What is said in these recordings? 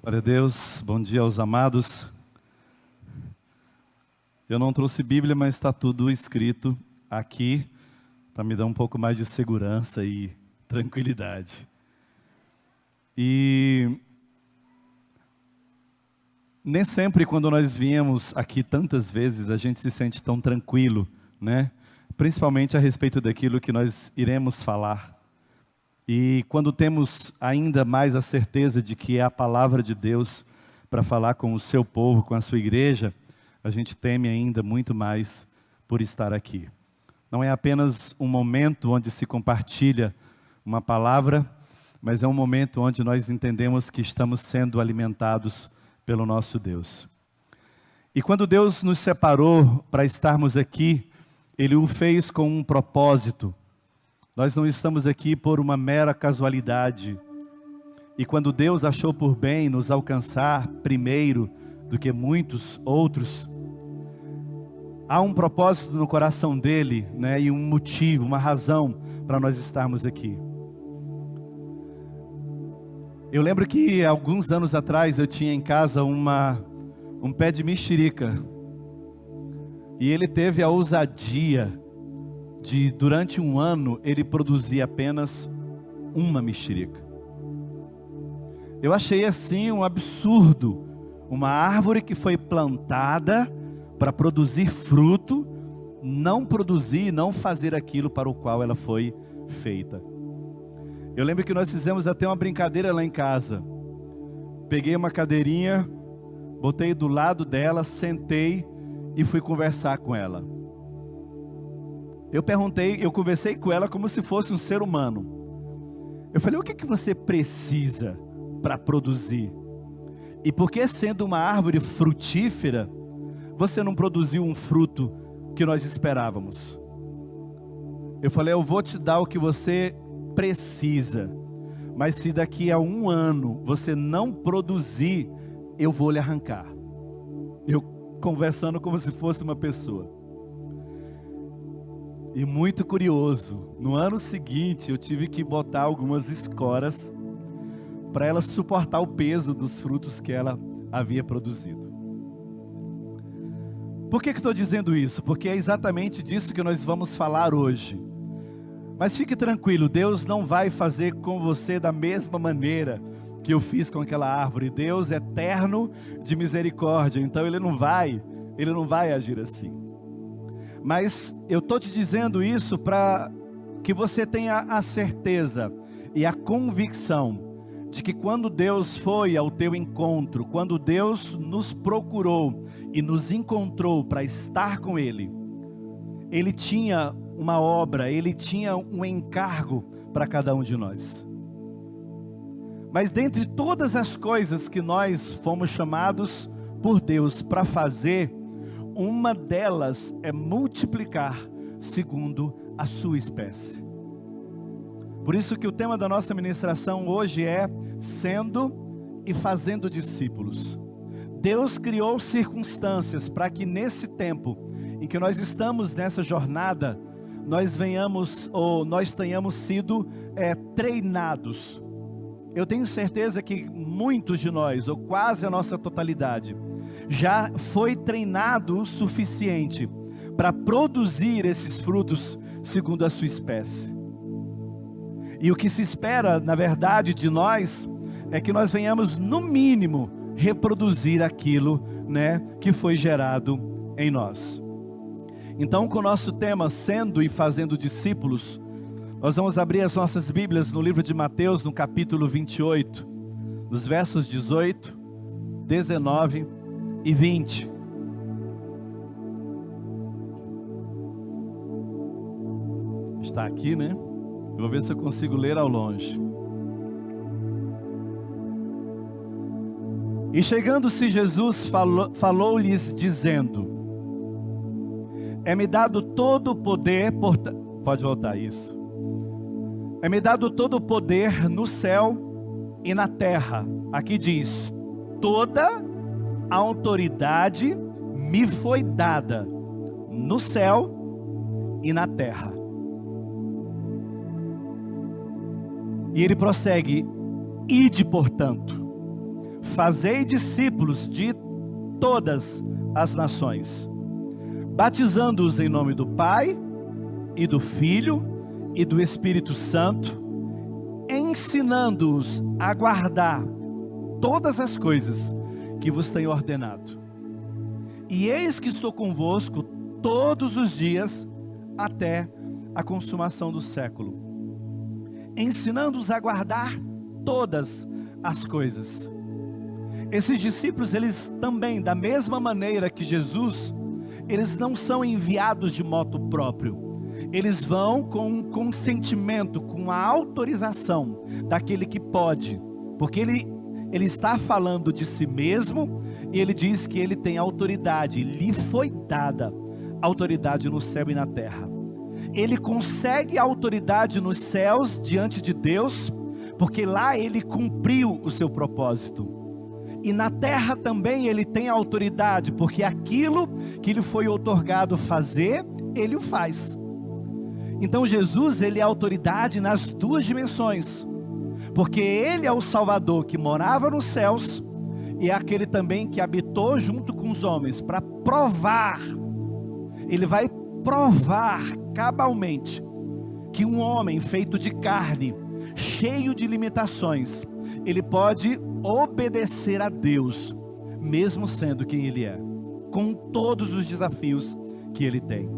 Glória a Deus, bom dia aos amados. Eu não trouxe Bíblia, mas está tudo escrito aqui para me dar um pouco mais de segurança e tranquilidade. E nem sempre quando nós viemos aqui tantas vezes a gente se sente tão tranquilo, né? Principalmente a respeito daquilo que nós iremos falar. E quando temos ainda mais a certeza de que é a palavra de Deus para falar com o seu povo, com a sua igreja, a gente teme ainda muito mais por estar aqui. Não é apenas um momento onde se compartilha uma palavra, mas é um momento onde nós entendemos que estamos sendo alimentados pelo nosso Deus. E quando Deus nos separou para estarmos aqui, Ele o fez com um propósito. Nós não estamos aqui por uma mera casualidade. E quando Deus achou por bem nos alcançar primeiro do que muitos outros, há um propósito no coração dele, né, e um motivo, uma razão para nós estarmos aqui. Eu lembro que alguns anos atrás eu tinha em casa um pé de mexerica. E ele teve a ousadia de, durante um ano, ele produzir apenas uma mexerica. Eu achei assim um absurdo. Uma árvore que foi plantada para produzir fruto, não produzir, não fazer aquilo para o qual ela foi feita. Eu lembro que nós fizemos até uma brincadeira lá em casa. Peguei uma cadeirinha, botei do lado dela, sentei e fui conversar com ela. Eu conversei com ela como se fosse um ser humano. Eu falei, o que você precisa para produzir? E por que, sendo uma árvore frutífera, você não produziu um fruto que nós esperávamos? Eu falei, eu vou te dar o que você precisa, mas se daqui a um ano você não produzir, eu vou lhe arrancar. Eu conversando como se fosse uma pessoa. E muito curioso, no ano seguinte eu tive que botar algumas escoras para ela suportar o peso dos frutos que ela havia produzido. Por que estou dizendo isso? Porque é exatamente disso que nós vamos falar hoje. Mas fique tranquilo, Deus não vai fazer com você da mesma maneira que eu fiz com aquela árvore. Deus é eterno de misericórdia, então Ele não vai agir assim. Mas eu estou te dizendo isso para que você tenha a certeza e a convicção de que quando Deus foi ao teu encontro, quando Deus nos procurou e nos encontrou para estar com Ele, Ele tinha uma obra, Ele tinha um encargo para cada um de nós. Mas dentre todas as coisas que nós fomos chamados por Deus para fazer, uma delas é multiplicar segundo a sua espécie. Por isso que o tema da nossa ministração hoje é sendo e fazendo discípulos. Deus criou circunstâncias para que nesse tempo em que nós estamos nessa jornada, nós tenhamos sido treinados. Eu tenho certeza que muitos de nós, ou quase a nossa totalidade, já foi treinado o suficiente para produzir esses frutos segundo a sua espécie. E o que se espera, na verdade, de nós, é que nós venhamos, no mínimo, reproduzir aquilo, né, que foi gerado em nós. Então, com o nosso tema, sendo e fazendo discípulos, nós vamos abrir as nossas Bíblias no livro de Mateus, no capítulo 28, nos versos 18, 19 e 20. Está aqui, né? Eu vou ver se eu consigo ler ao longe. E chegando-se Jesus, falou-lhes dizendo: é-me dado todo o poder, pode voltar isso. É-me dado todo o poder no céu e na terra. Aqui diz, toda a autoridade me foi dada no céu e na terra. E ele prossegue, ide portanto, fazei discípulos de todas as nações, batizando-os em nome do Pai, e do Filho, e do Espírito Santo, ensinando-os a guardar todas as coisas que vos tenho ordenado. E eis que estou convosco todos os dias, até a consumação do século, ensinando-os a guardar todas as coisas. Esses discípulos, eles também, da mesma maneira que Jesus, eles não são enviados de moto próprio. Eles vão com um consentimento, com a autorização daquele que pode, porque ele está falando de si mesmo, e ele diz que ele tem autoridade, lhe foi dada autoridade no céu e na terra. Ele consegue a autoridade nos céus diante de Deus, porque lá ele cumpriu o seu propósito. E na terra também ele tem autoridade, porque aquilo que lhe foi outorgado fazer, ele o faz. Então Jesus, ele é autoridade nas duas dimensões, porque ele é o Salvador que morava nos céus, e é aquele também que habitou junto com os homens, para provar, ele vai provar cabalmente, que um homem feito de carne, cheio de limitações, ele pode obedecer a Deus, mesmo sendo quem ele é, com todos os desafios que ele tem.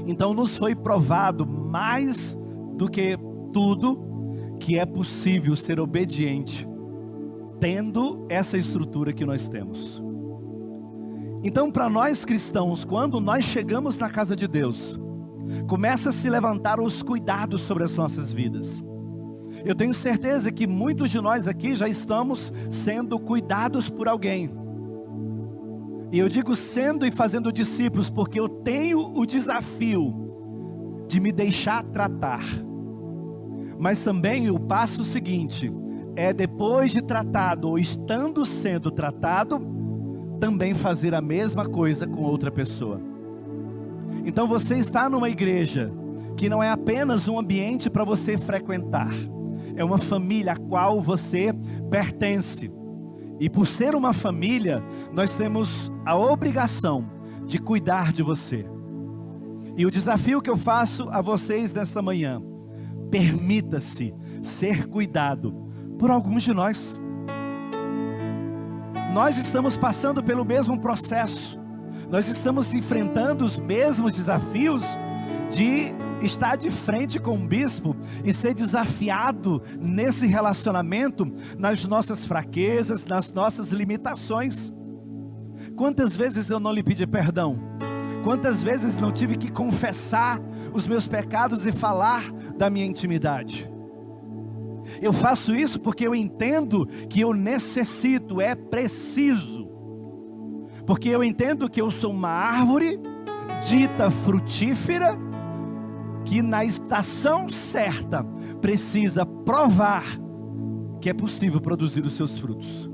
Então nos foi provado mais do que tudo, que é possível ser obediente, tendo essa estrutura que nós temos. Então, para nós cristãos, quando nós chegamos na casa de Deus, começa a se levantar os cuidados sobre as nossas vidas. Eu tenho certeza que muitos de nós aqui já estamos sendo cuidados por alguém. E eu digo sendo e fazendo discípulos, porque eu tenho o desafio de me deixar tratar. Mas também o passo seguinte é, depois de tratado ou estando sendo tratado, também fazer a mesma coisa com outra pessoa. Então você está numa igreja que não é apenas um ambiente para você frequentar, é uma família a qual você pertence. E por ser uma família, nós temos a obrigação de cuidar de você. E o desafio que eu faço a vocês nesta manhã: permita-se ser cuidado por alguns de nós. Nós estamos passando pelo mesmo processo, nós estamos enfrentando os mesmos desafios de estar de frente com um bispo e ser desafiado nesse relacionamento, nas nossas fraquezas, nas nossas limitações. Quantas vezes eu não lhe pedi perdão? Quantas vezes não tive que confessar os meus pecados e falar da minha intimidade? Eu faço isso porque eu entendo que eu necessito, é preciso. Porque eu entendo que eu sou uma árvore dita frutífera, que na estação certa precisa provar que é possível produzir os seus frutos.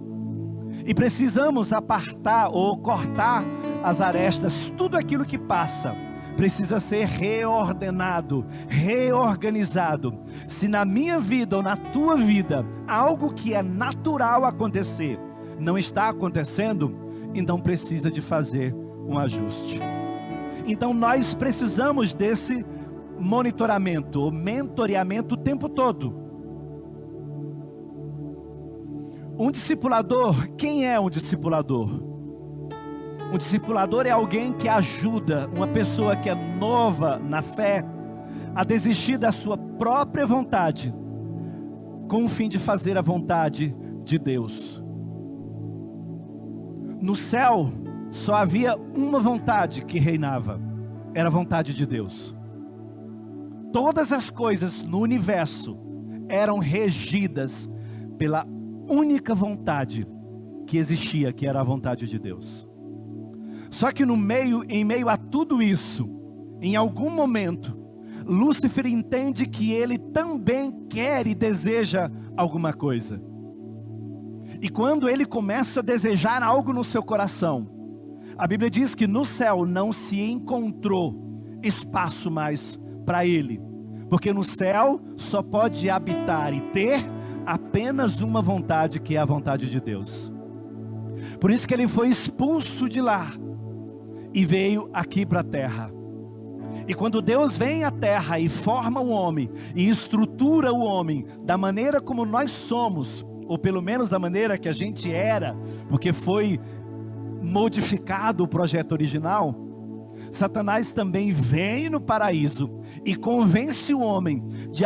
E precisamos apartar ou cortar as arestas, tudo aquilo que passa precisa ser reordenado, reorganizado. Se na minha vida ou na tua vida, algo que é natural acontecer, não está acontecendo, então precisa de fazer um ajuste. Então nós precisamos desse monitoramento, ou mentoreamento o tempo todo. Um discipulador, quem é um discipulador? Um discipulador é alguém que ajuda uma pessoa que é nova na fé a desistir da sua própria vontade, com o fim de fazer a vontade de Deus. No céu só havia uma vontade que reinava, era a vontade de Deus. Todas as coisas no universo eram regidas pela única vontade que existia, que era a vontade de Deus. Só que em meio a tudo isso, em algum momento, Lúcifer entende que ele também quer e deseja alguma coisa. E quando ele começa a desejar algo no seu coração, a Bíblia diz que no céu não se encontrou espaço mais para ele, porque no céu só pode habitar e ter apenas uma vontade, que é a vontade de Deus. Por isso que ele foi expulso de lá e veio aqui para a terra. E quando Deus vem à terra e forma o homem e estrutura o homem da maneira como nós somos, ou pelo menos da maneira que a gente era, porque foi modificado o projeto original, Satanás também vem no paraíso e convence o homem de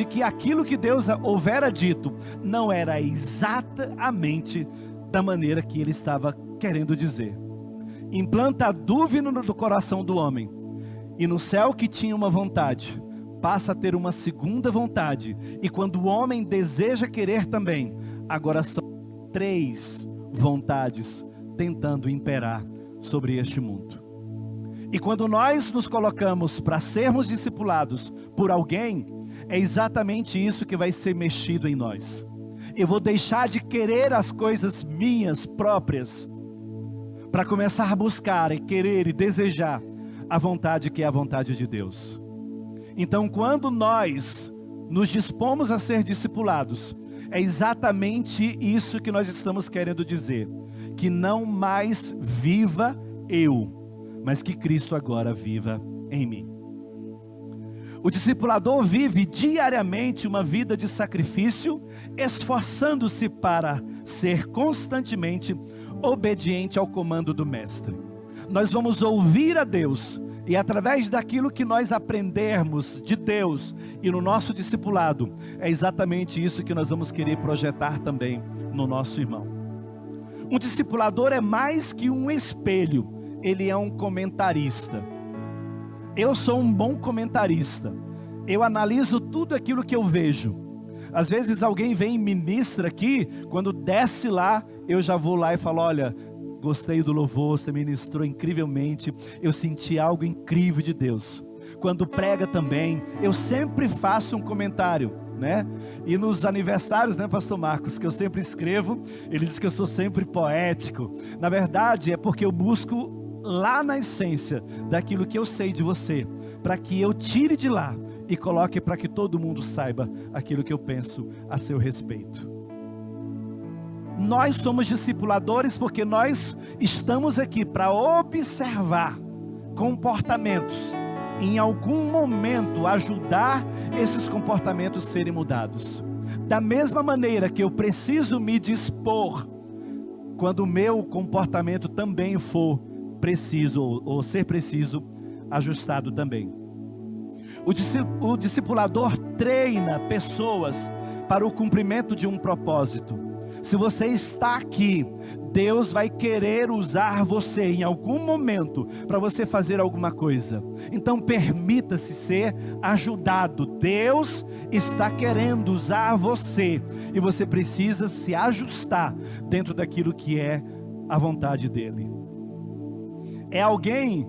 que aquilo que Deus houvera dito não era exatamente da maneira que ele estava querendo dizer. Implanta a dúvida no coração do homem, e no céu que tinha uma vontade, passa a ter uma segunda vontade, e quando o homem deseja querer também, agora são 3 vontades tentando imperar sobre este mundo. E quando nós nos colocamos para sermos discipulados por alguém, é exatamente isso que vai ser mexido em nós. Eu vou deixar de querer as coisas minhas próprias, para começar a buscar e querer e desejar a vontade que é a vontade de Deus. Então, quando nós nos dispomos a ser discipulados, é exatamente isso que nós estamos querendo dizer: que não mais viva eu, mas que Cristo agora viva em mim. O discipulador vive diariamente uma vida de sacrifício, esforçando-se para ser constantemente obediente ao comando do Mestre. Nós vamos ouvir a Deus, e através daquilo que nós aprendermos de Deus e no nosso discipulado, é exatamente isso que nós vamos querer projetar também no nosso irmão. Um discipulador é mais que um espelho, ele é um comentarista. Eu sou um bom comentarista, eu analiso tudo aquilo que eu vejo. Às vezes alguém vem e ministra aqui, quando desce lá, eu já vou lá e falo: olha, gostei do louvor, você ministrou incrivelmente, eu senti algo incrível de Deus. Quando prega também, eu sempre faço um comentário, né? E nos aniversários, né, pastor Marcos, que eu sempre escrevo, ele diz que eu sou sempre poético. Na verdade, é porque eu busco lá na essência daquilo que eu sei de você, para que eu tire de lá e coloque para que todo mundo saiba aquilo que eu penso a seu respeito. Nós somos discipuladores porque nós estamos aqui para observar comportamentos, em algum momento ajudar esses comportamentos serem mudados. Da mesma maneira que eu preciso me dispor quando o meu comportamento também for preciso, ou ser preciso, ajustado também. O discipulador treina pessoas para o cumprimento de um propósito. Se você está aqui, Deus vai querer usar você em algum momento para você fazer alguma coisa. Então permita-se ser ajudado. Deus está querendo usar você e você precisa se ajustar dentro daquilo que é a vontade dele. É alguém,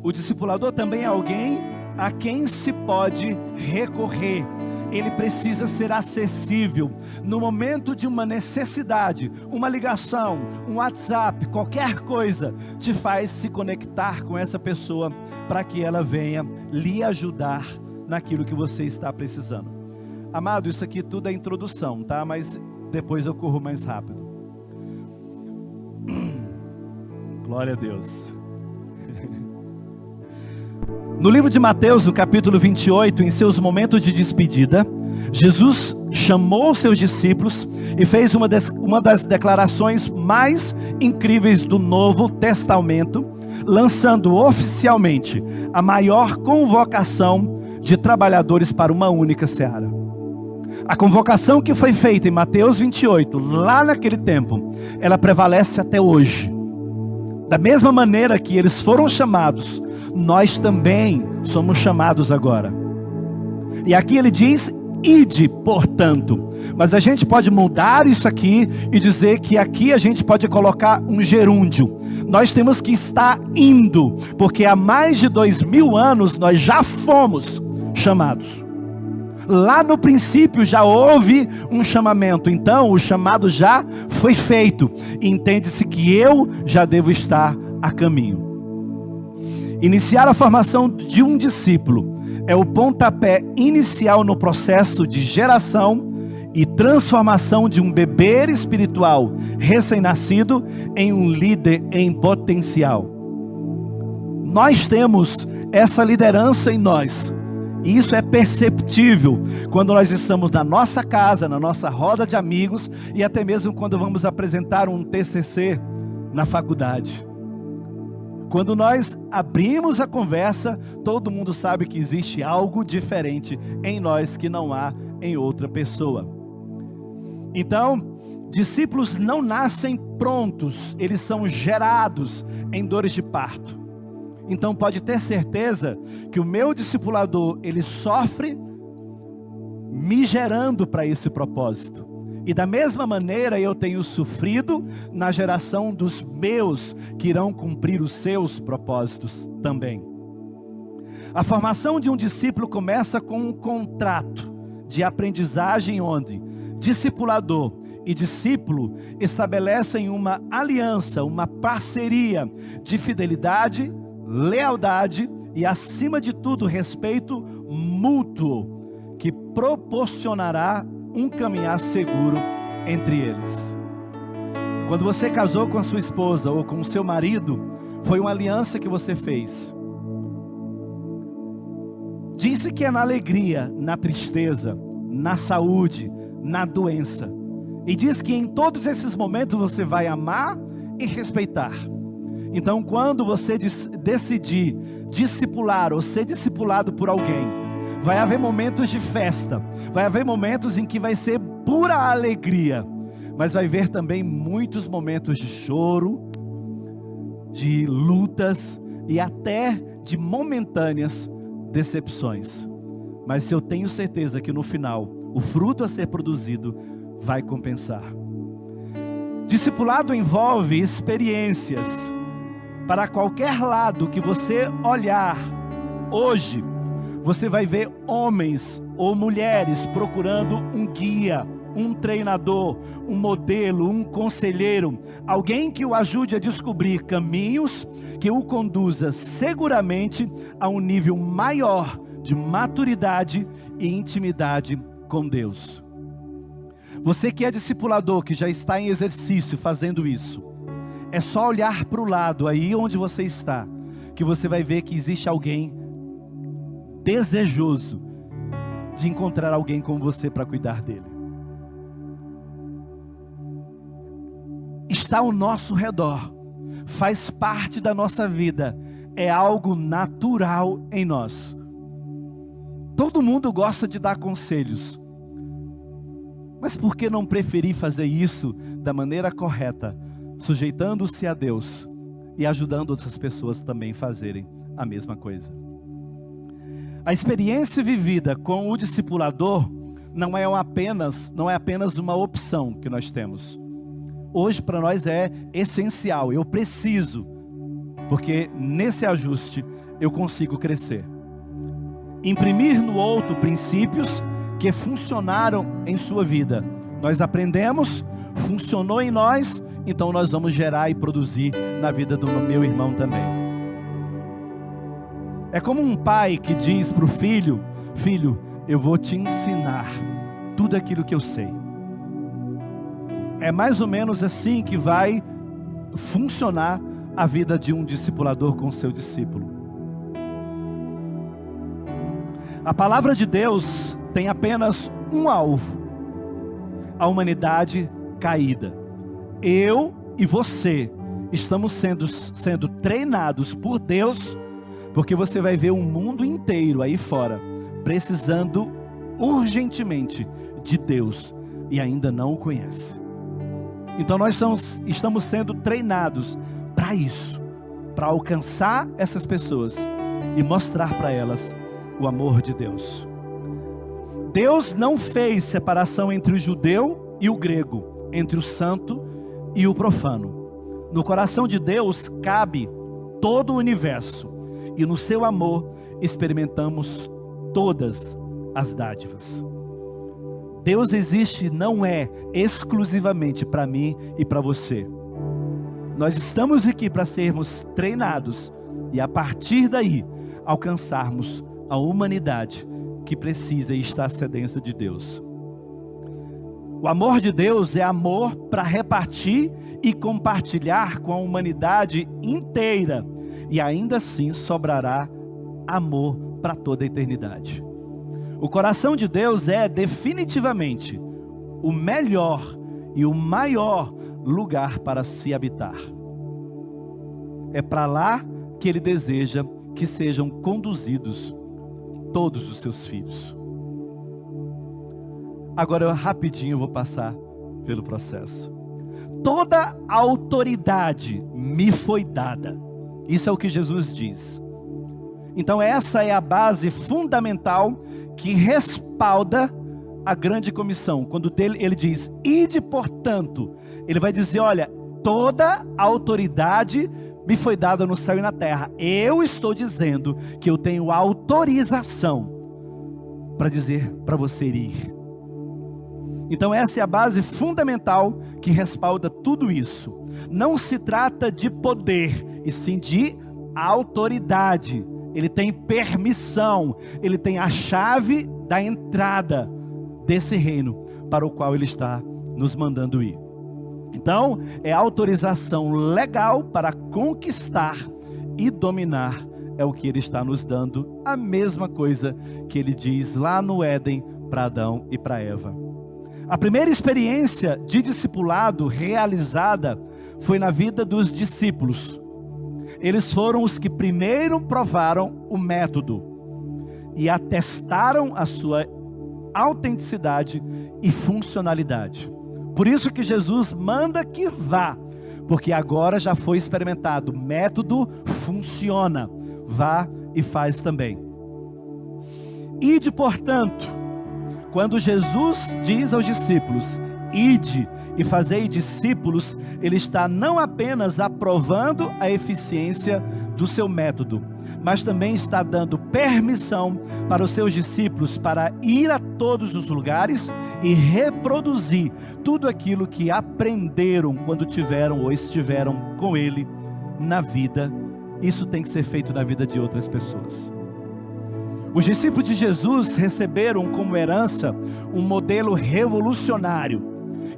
o discipulador também é alguém a quem se pode recorrer. Ele precisa ser acessível. No momento de uma necessidade, uma ligação, um WhatsApp, qualquer coisa, te faz se conectar com essa pessoa para que ela venha lhe ajudar naquilo que você está precisando. Amado, isso aqui tudo é introdução, tá? Mas depois eu corro mais rápido. Glória a Deus. No livro de Mateus, no capítulo 28, em seus momentos de despedida, Jesus chamou seus discípulos e fez uma das declarações mais incríveis do Novo Testamento, lançando oficialmente a maior convocação de trabalhadores para uma única seara. A convocação que foi feita em Mateus 28, lá naquele tempo, ela prevalece até hoje. Da mesma maneira que eles foram chamados, nós também somos chamados agora. E aqui ele diz: ide, portanto. Mas a gente pode mudar isso aqui e dizer que aqui a gente pode colocar um gerúndio. Nós temos que estar indo, porque há mais de 2000 anos nós já fomos chamados. Lá no princípio já houve um chamamento, então o chamado já foi feito. Entende-se que eu já devo estar a caminho. Iniciar a formação de um discípulo é o pontapé inicial no processo de geração e transformação de um bebê espiritual recém-nascido em um líder em potencial. Nós temos essa liderança em nós. E isso é perceptível quando nós estamos na nossa casa, na nossa roda de amigos e até mesmo quando vamos apresentar um TCC na faculdade. Quando nós abrimos a conversa, todo mundo sabe que existe algo diferente em nós que não há em outra pessoa. Então, discípulos não nascem prontos, eles são gerados em dores de parto. Então pode ter certeza que o meu discipulador, ele sofre me gerando para esse propósito. E da mesma maneira eu tenho sofrido na geração dos meus que irão cumprir os seus propósitos também. A formação de um discípulo começa com um contrato de aprendizagem onde discipulador e discípulo estabelecem uma aliança, uma parceria de fidelidade, lealdade e, acima de tudo, respeito mútuo, que proporcionará um caminhar seguro entre eles. Quando você casou com a sua esposa ou com o seu marido, foi uma aliança que você fez. Disse que é na alegria, na tristeza, na saúde, na doença. E diz que em todos esses momentos você vai amar e respeitar. Então, quando você decidir discipular ou ser discipulado por alguém, vai haver momentos de festa, vai haver momentos em que vai ser pura alegria, mas vai haver também muitos momentos de choro, de lutas e até de momentâneas decepções. Mas eu tenho certeza que no final, o fruto a ser produzido vai compensar. Discipulado envolve experiências. Para qualquer lado que você olhar hoje, você vai ver homens ou mulheres procurando um guia, um treinador, um modelo, um conselheiro, alguém que o ajude a descobrir caminhos que o conduza seguramente a um nível maior de maturidade e intimidade com Deus. Você que é discipulador, que já está em exercício fazendo isso, é só olhar para o lado, aí onde você está, que você vai ver que existe alguém desejoso de encontrar alguém como você para cuidar dele. Está ao nosso redor, faz parte da nossa vida, é algo natural em nós. Todo mundo gosta de dar conselhos, mas por que não preferir fazer isso da maneira correta, sujeitando-se a Deus e ajudando outras pessoas também a fazerem a mesma coisa? A experiência vivida com o discipulador não é apenas uma opção que nós temos. Hoje para nós é essencial, eu preciso, porque nesse ajuste eu consigo crescer. Imprimir no outro princípios que funcionaram em sua vida. Nós aprendemos, funcionou em nós, então nós vamos gerar e produzir na vida do meu irmão também. É como um pai que diz para o filho: filho, eu vou te ensinar tudo aquilo que eu sei. É mais ou menos assim que vai funcionar a vida de um discipulador com seu discípulo. A palavra de Deus tem apenas um alvo: a humanidade caída. Eu e você estamos sendo treinados por Deus, porque você vai ver o mundo inteiro aí fora precisando urgentemente de Deus e ainda não o conhece. Então nós estamos sendo treinados para isso, para alcançar essas pessoas e mostrar para elas o amor de Deus. Deus não fez separação entre o judeu e o grego, entre o santo e o profano. No coração de Deus cabe todo o universo, e no seu amor experimentamos todas as dádivas. Deus existe, não é exclusivamente para mim e para você. Nós estamos aqui para sermos treinados e a partir daí alcançarmos a humanidade que precisa e está à sedência de Deus. O amor de Deus é amor para repartir e compartilhar com a humanidade inteira. E ainda assim sobrará amor para toda a eternidade. O coração de Deus é definitivamente o melhor e o maior lugar para se habitar. É para lá que Ele deseja que sejam conduzidos todos os seus filhos. Agora eu rapidinho vou passar pelo processo. Toda autoridade me foi dada. Isso é o que Jesus diz. Então essa é a base fundamental que respalda a grande comissão. Quando ele diz, ide portanto, ele vai dizer, olha, toda autoridade me foi dada no céu e na terra. Eu estou dizendo que eu tenho autorização para dizer para você ir. Então essa é a base fundamental que respalda tudo isso. Não se trata de poder, e sim de autoridade. Ele tem permissão, ele tem a chave da entrada desse reino para o qual ele está nos mandando ir. Então, é autorização legal para conquistar e dominar, é o que ele está nos dando, a mesma coisa que ele diz lá no Éden para Adão e para Eva. A primeira experiência de discipulado realizada foi na vida dos discípulos. Eles foram os que primeiro provaram o método e atestaram a sua autenticidade e funcionalidade. Por isso que Jesus manda que vá, porque agora já foi experimentado, o método funciona, vá e faz também. Ide, portanto, quando Jesus diz aos discípulos, ide e fazei discípulos, ele está não apenas aprovando a eficiência do seu método, mas também está dando permissão para os seus discípulos para ir a todos os lugares e reproduzir tudo aquilo que aprenderam quando tiveram ou estiveram com ele na vida. Isso tem que ser feito na vida de outras pessoas. Os discípulos de Jesus receberam como herança um modelo revolucionário.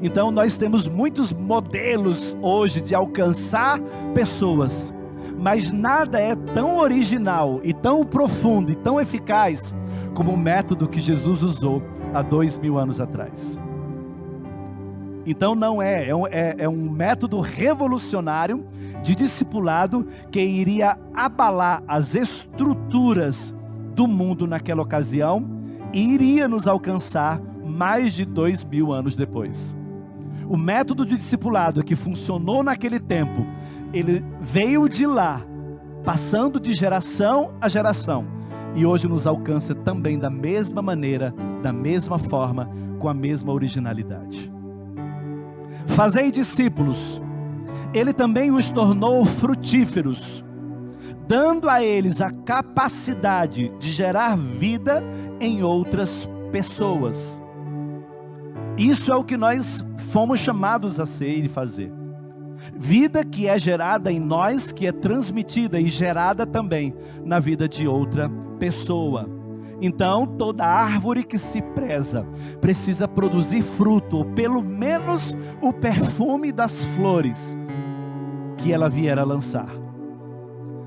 Então nós temos muitos modelos hoje de alcançar pessoas, mas nada é tão original e tão profundo e tão eficaz como o método que Jesus usou há 2000 anos atrás. Então não é um método revolucionário de discipulado que iria abalar as estruturas do mundo naquela ocasião e iria nos alcançar mais de 2000 anos depois. O método de discipulado que funcionou naquele tempo, ele veio de lá, passando de geração a geração, e hoje nos alcança também da mesma maneira, da mesma forma, com a mesma originalidade. Fazei discípulos, ele também os tornou frutíferos, dando a eles a capacidade de gerar vida em outras pessoas. Isso é o que nós fomos chamados a ser e fazer. Vida que é gerada em nós, que é transmitida e gerada também na vida de outra pessoa. Então, toda árvore que se preza precisa produzir fruto, ou pelo menos o perfume das flores que ela vier a lançar.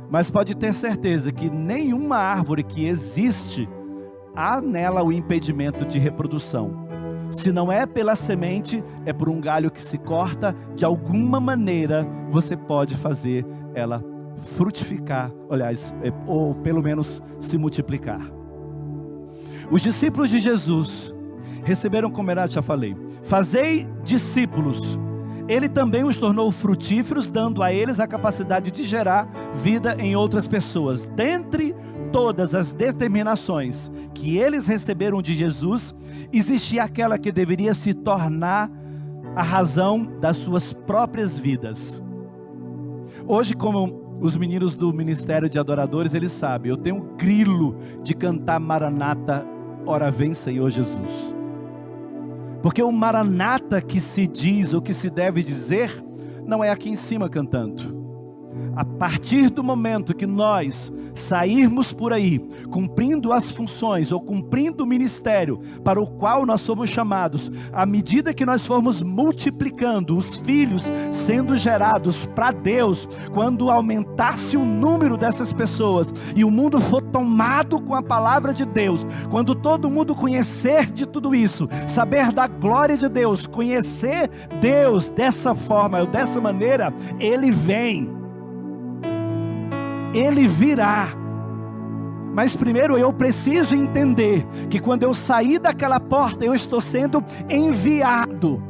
Mas pode ter certeza que nenhuma árvore que existe, há nela o impedimento de reprodução. Se não é pela semente, é por um galho que se corta, de alguma maneira você pode fazer ela frutificar, aliás, ou pelo menos se multiplicar. Os discípulos de Jesus receberam, como eu já falei, fazei discípulos. Ele também os tornou frutíferos, dando a eles a capacidade de gerar vida em outras pessoas. Dentre todas as determinações que eles receberam de Jesus, existia aquela que deveria se tornar a razão das suas próprias vidas. Hoje, como os meninos do Ministério de Adoradores, eles sabem, eu tenho um grilo de cantar Maranata, ora vem Senhor Jesus. Porque o Maranata que se diz, ou que se deve dizer, não é aqui em cima cantando. A partir do momento que nós sairmos por aí, cumprindo as funções ou cumprindo o ministério para o qual nós somos chamados, à medida que nós formos multiplicando os filhos sendo gerados para Deus, quando aumentasse o número dessas pessoas e o mundo for tomado com a palavra de Deus, quando todo mundo conhecer de tudo isso, saber da glória de Deus, conhecer Deus dessa forma ou dessa maneira, Ele vem, Ele virá. Mas primeiro eu preciso entender que quando eu sair daquela porta, eu estou sendo enviado.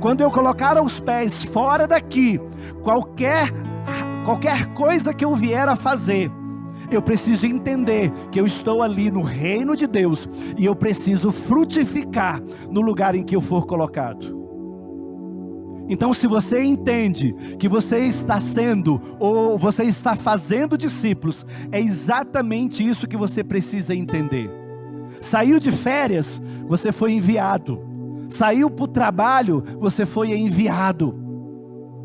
Quando eu colocar os pés fora daqui, qualquer coisa que eu vier a fazer, eu preciso entender que eu estou ali no reino de Deus e eu preciso frutificar no lugar em que eu for colocado. Então, se você entende que você está sendo ou você está fazendo discípulos, é exatamente isso que você precisa entender. Saiu de férias, você foi enviado. Saiu para o trabalho, você foi enviado.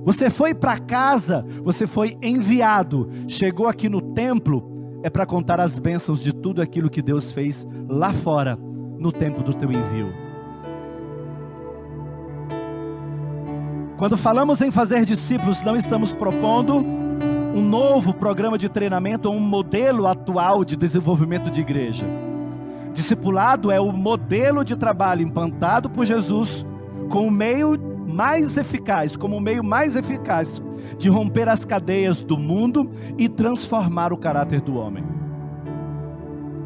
Você foi para casa, você foi enviado. Chegou aqui no templo, é para contar as bênçãos de tudo aquilo que Deus fez lá fora, no tempo do teu envio. Quando falamos em fazer discípulos, não estamos propondo um novo programa de treinamento ou um modelo atual de desenvolvimento de igreja. Discipulado é o modelo de trabalho implantado por Jesus como o meio mais eficaz de romper as cadeias do mundo e transformar o caráter do homem.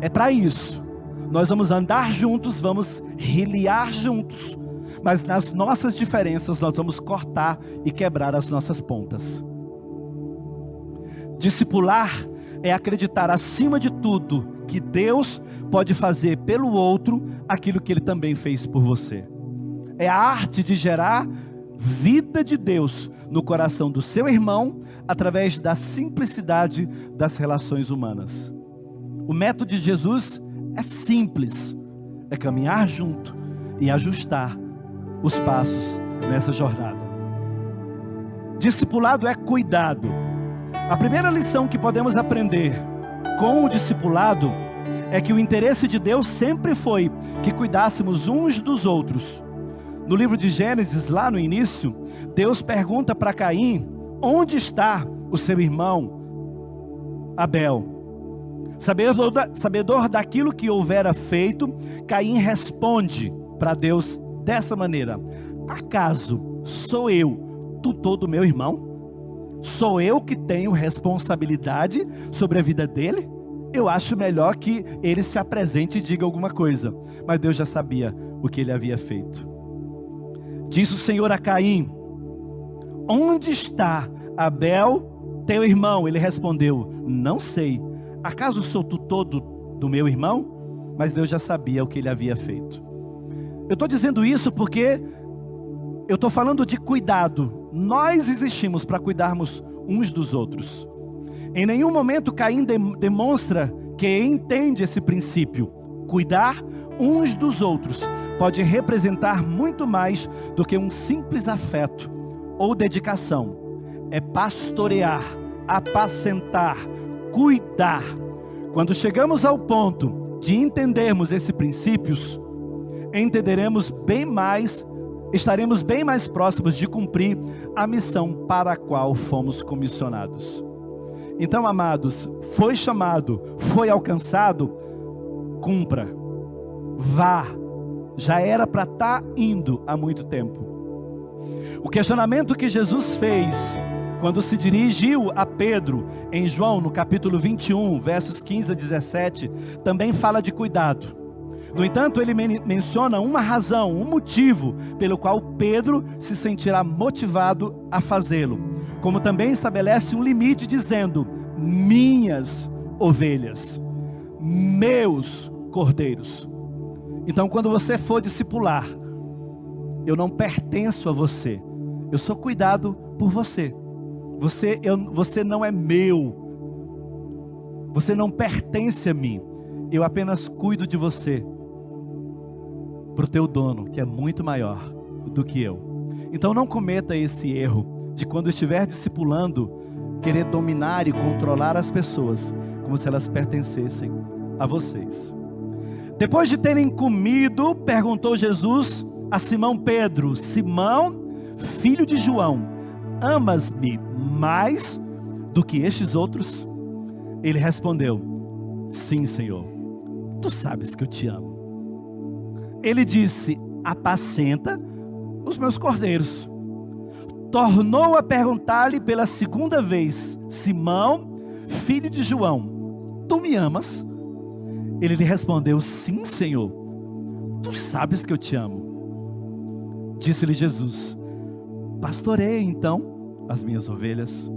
É para isso. Nós vamos andar juntos, vamos reliar juntos, mas nas nossas diferenças nós vamos cortar e quebrar as nossas pontas. Discipular é acreditar acima de tudo que Deus pode fazer pelo outro aquilo que Ele também fez por você. É a arte de gerar vida de Deus no coração do seu irmão através da simplicidade das relações humanas. O método de Jesus é simples, é caminhar junto e ajustar os passos nessa jornada. Discipulado é cuidado. A primeira lição que podemos aprender com o discipulado é que o interesse de Deus sempre foi que cuidássemos uns dos outros. No livro de Gênesis, lá no início, Deus pergunta para Caim: onde está o seu irmão Abel? Sabedor daquilo que houvera feito, Caim responde para Deus dessa maneira: acaso sou eu tutor do meu irmão? Sou eu que tenho responsabilidade sobre a vida dele? Eu acho melhor que ele se apresente e diga alguma coisa. Mas Deus já sabia o que ele havia feito. Disse o Senhor a Caim: onde está Abel, teu irmão? Ele respondeu: não sei. Acaso sou tutor do meu irmão? Mas Deus já sabia o que ele havia feito. Eu estou dizendo isso porque eu estou falando de cuidado. Nós existimos para cuidarmos uns dos outros. Em nenhum momento Caim demonstra que entende esse princípio. Cuidar uns dos outros pode representar muito mais do que um simples afeto ou dedicação. É pastorear, apacentar, cuidar. Quando chegamos ao ponto de entendermos esses princípios, entenderemos bem mais, estaremos bem mais próximos de cumprir a missão para a qual fomos comissionados. Então, amados, foi chamado, foi alcançado, cumpra, vá, já era para estar indo há muito tempo. O questionamento que Jesus fez quando se dirigiu a Pedro, em João, no capítulo 21, versos 15 a 17, também fala de cuidado. No entanto, ele menciona uma razão, um motivo pelo qual Pedro se sentirá motivado a fazê-lo, como também estabelece um limite dizendo: minhas ovelhas, meus cordeiros. Então, quando você for discipular, eu não pertenço a você, eu sou cuidado por você. Você não é meu, você não pertence a mim, eu apenas cuido de você para o teu dono, que é muito maior do que eu. Então não cometa esse erro de, quando estiver discipulando, querer dominar e controlar as pessoas, como se elas pertencessem a vocês. Depois de terem comido, perguntou Jesus a Simão Pedro: Simão, filho de João, amas-me mais do que estes outros? Ele respondeu: sim, Senhor, tu sabes que eu te amo. Ele disse: apacenta os meus cordeiros. Tornou a perguntar-lhe pela segunda vez: Simão, filho de João, tu me amas? Ele lhe respondeu: sim, Senhor, tu sabes que eu te amo. Disse-lhe Jesus: pastoreia então as minhas ovelhas.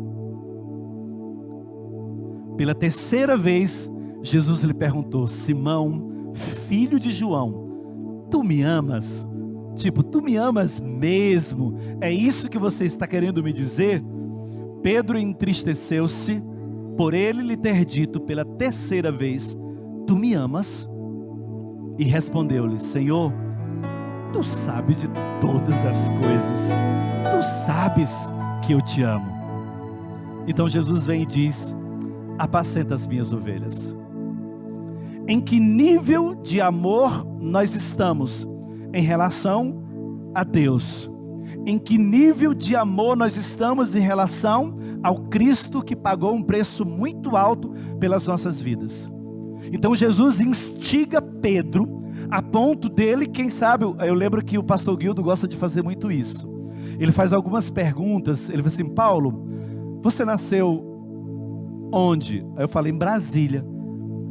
Pela terceira vez, Jesus lhe perguntou: Simão, filho de João, tu me amas? Tipo, tu me amas mesmo? É isso que você está querendo me dizer? Pedro entristeceu-se por ele lhe ter dito pela terceira vez: tu me amas? E respondeu-lhe: Senhor, tu sabes de todas as coisas, tu sabes que eu te amo. Então Jesus vem e diz: apacenta as minhas ovelhas. Em que nível de amor nós estamos em relação a Deus? Em que nível de amor nós estamos em relação ao Cristo que pagou um preço muito alto pelas nossas vidas? Então Jesus instiga Pedro a ponto dele, quem sabe, eu lembro que o pastor Guildo gosta de fazer muito isso. Ele faz algumas perguntas, ele fala assim: Paulo, você nasceu onde? Aí eu falo: em Brasília.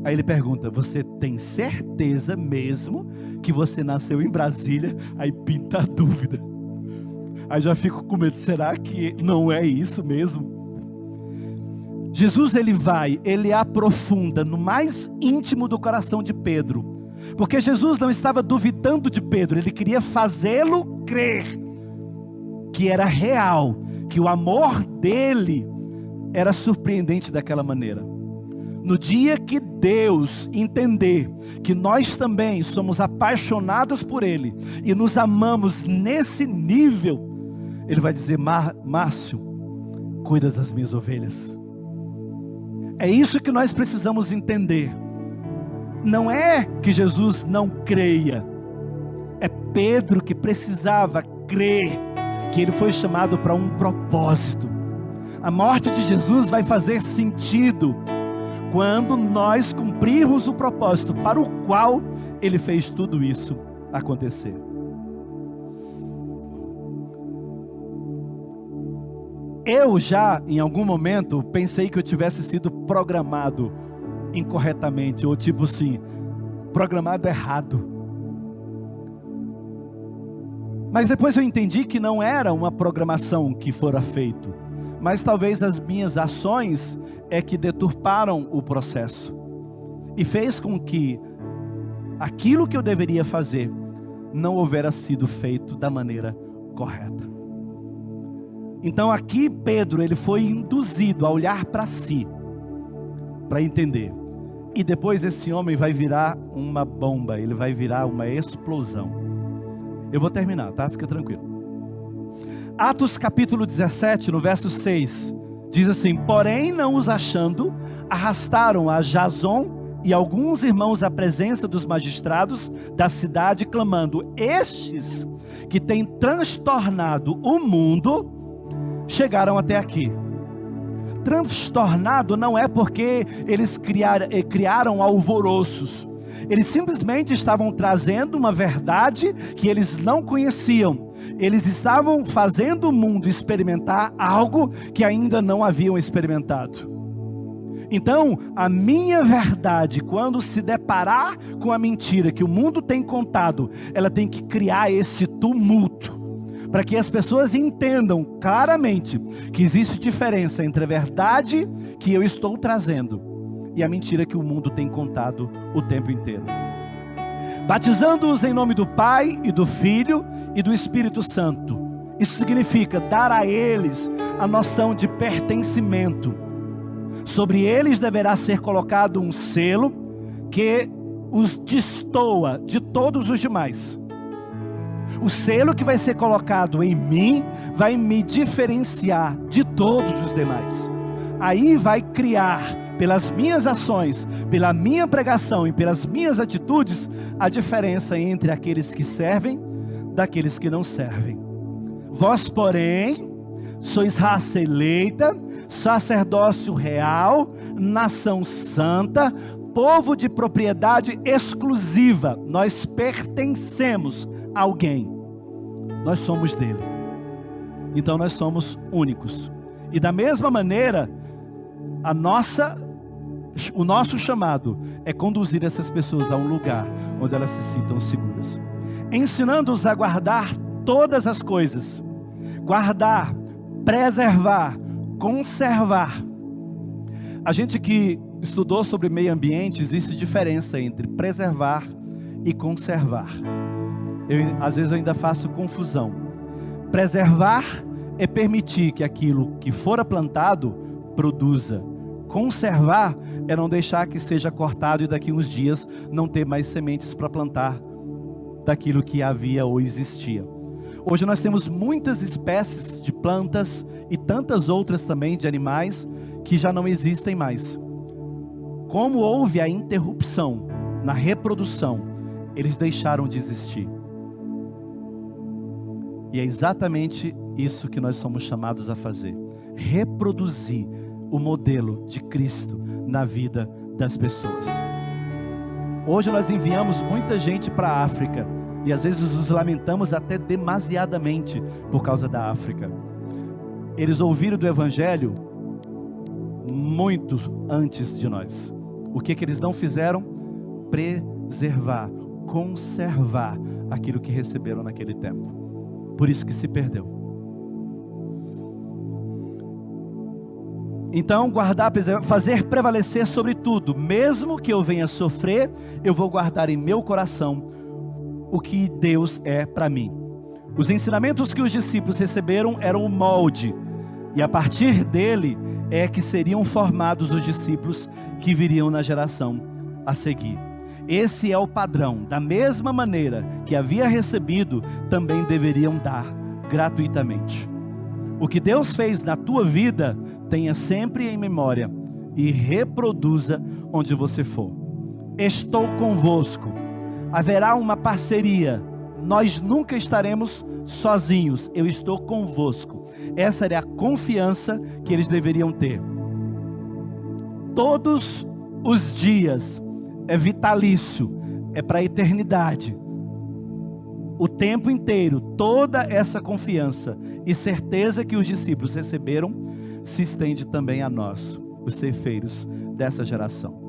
Aí ele pergunta: você tem certeza mesmo que você nasceu em Brasília? Aí pinta a dúvida. Aí já fico com medo: será que não é isso mesmo? Jesus ele aprofunda no mais íntimo do coração de Pedro, porque Jesus não estava duvidando de Pedro, ele queria fazê-lo crer que era real, que o amor dele era surpreendente daquela maneira. No dia que Deus entender que nós também somos apaixonados por Ele e nos amamos nesse nível, Ele vai dizer: Márcio, cuida das minhas ovelhas. É isso que nós precisamos entender. Não é que Jesus não creia, é Pedro que precisava crer que ele foi chamado para um propósito. A morte de Jesus vai fazer sentido quando nós cumprirmos o propósito para o qual ele fez tudo isso acontecer. Eu já, em algum momento, pensei que eu tivesse sido programado incorretamente, ou tipo assim, programado errado. Mas depois eu entendi que não era uma programação que fora feito, mas talvez as minhas ações é que deturparam o processo e fez com que aquilo que eu deveria fazer não houvera sido feito da maneira correta. Então aqui Pedro, ele foi induzido a olhar para si, para entender. E depois esse homem vai virar uma bomba, ele vai virar uma explosão. Eu vou terminar, tá? Fica tranquilo. Atos capítulo 17, no verso 6, diz assim: porém não os achando, arrastaram a Jason e alguns irmãos à presença dos magistrados da cidade, clamando: estes que têm transtornado o mundo, chegaram até aqui. Transtornado não é porque eles criaram alvoroços. Eles simplesmente estavam trazendo uma verdade que eles não conheciam. Eles estavam fazendo o mundo experimentar algo que ainda não haviam experimentado. Então, a minha verdade, quando se deparar com a mentira que o mundo tem contado, ela tem que criar esse tumulto, para que as pessoas entendam claramente que existe diferença entre a verdade que eu estou trazendo e a mentira que o mundo tem contado o tempo inteiro. Batizando-os em nome do Pai e do Filho e do Espírito Santo. Isso significa dar a eles a noção de pertencimento. Sobre eles deverá ser colocado um selo que os destoa de todos os demais. O selo que vai ser colocado em mim vai me diferenciar de todos os demais. aí vai criar, pelas minhas ações, pela minha pregação e pelas minhas atitudes, a diferença entre aqueles que servem daqueles que não servem. Vós, porém, sois raça eleita, sacerdócio real, nação santa, povo de propriedade exclusiva. Nós pertencemos a alguém. Nós somos dele. Então nós somos únicos. E da mesma maneira, o nosso chamado é conduzir essas pessoas a um lugar onde elas se sintam seguras, ensinando-os a guardar todas as coisas. Guardar, preservar, conservar. A gente que estudou sobre meio ambiente, existe diferença entre preservar e conservar. Às vezes eu ainda faço confusão. Preservar é permitir que aquilo que fora plantado produza. Conservar é não deixar que seja cortado e daqui uns dias não ter mais sementes para plantar daquilo que havia ou existia. Hoje nós temos muitas espécies de plantas e tantas outras também de animais que já não existem mais. Como houve a interrupção na reprodução, eles deixaram de existir. E é exatamente isso que nós somos chamados a fazer: reproduzir o modelo de Cristo na vida das pessoas. Hoje nós enviamos muita gente para a África e às vezes nos lamentamos até demasiadamente por causa da África. Eles ouviram do Evangelho muito antes de nós. O que eles não fizeram? Preservar, conservar aquilo que receberam naquele tempo. Por isso que se perdeu. Então, guardar, fazer prevalecer sobre tudo, mesmo que eu venha sofrer, eu vou guardar em meu coração o que Deus é para mim. Os ensinamentos que os discípulos receberam eram o molde, e a partir dele é que seriam formados os discípulos que viriam na geração a seguir. Esse é o padrão. Da mesma maneira que havia recebido, também deveriam dar gratuitamente. O que Deus fez na tua vida, tenha sempre em memória e reproduza onde você for. Estou convosco. Haverá uma parceria. Nós nunca estaremos sozinhos. Eu estou convosco. Essa era a confiança que eles deveriam ter. Todos os dias é vitalício, é para a eternidade. O tempo inteiro, toda essa confiança e certeza que os discípulos receberam, se estende também a nós, os ceifeiros dessa geração.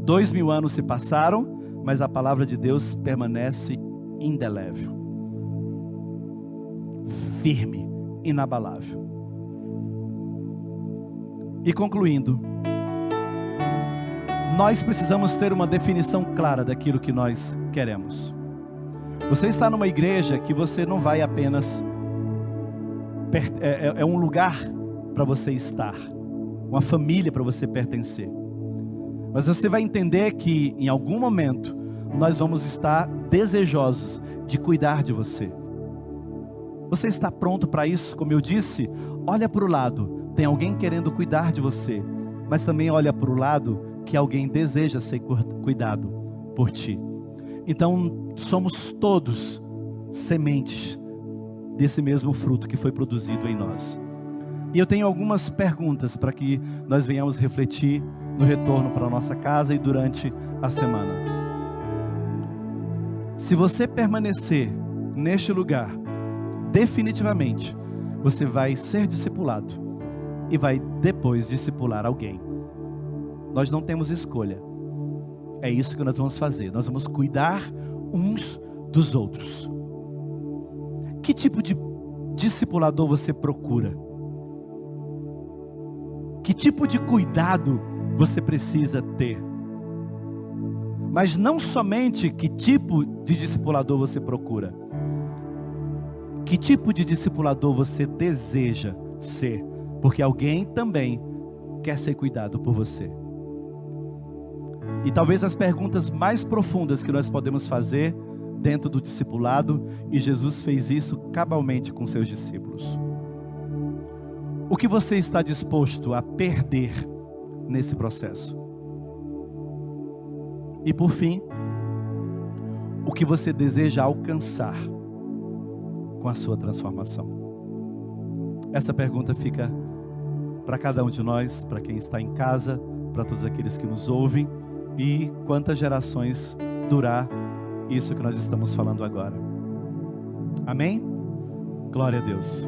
2000 anos se passaram, mas a palavra de Deus permanece indelével, firme, inabalável. E concluindo, nós precisamos ter uma definição clara daquilo que nós queremos. Você está numa igreja que você não vai apenas, é um lugar para você estar, uma família para você pertencer. Mas você vai entender que em algum momento nós vamos estar desejosos de cuidar de você. Você está pronto para isso? Como eu disse, olha para o lado, tem alguém querendo cuidar de você, mas também olha para o lado que alguém deseja ser cuidado por ti. Então somos todos sementes desse mesmo fruto que foi produzido em nós. E eu tenho algumas perguntas para que nós venhamos refletir no retorno para a nossa casa e durante a semana. Se você permanecer neste lugar, definitivamente você vai ser discipulado e vai depois discipular alguém. Nós não temos escolha. É isso que nós vamos fazer. Nós vamos cuidar uns dos outros. Que tipo de discipulador você procura? Que tipo de cuidado você precisa ter? Mas não somente que tipo de discipulador você procura. Que tipo de discipulador você deseja ser? Porque alguém também quer ser cuidado por você. E talvez as perguntas mais profundas que nós podemos fazer dentro do discipulado, e Jesus fez isso cabalmente com seus discípulos. O que você está disposto a perder nesse processo? E por fim, o que você deseja alcançar com a sua transformação? Essa pergunta fica para cada um de nós, para quem está em casa, para todos aqueles que nos ouvem, e quantas gerações durar isso que nós estamos falando agora. Amém? Glória a Deus.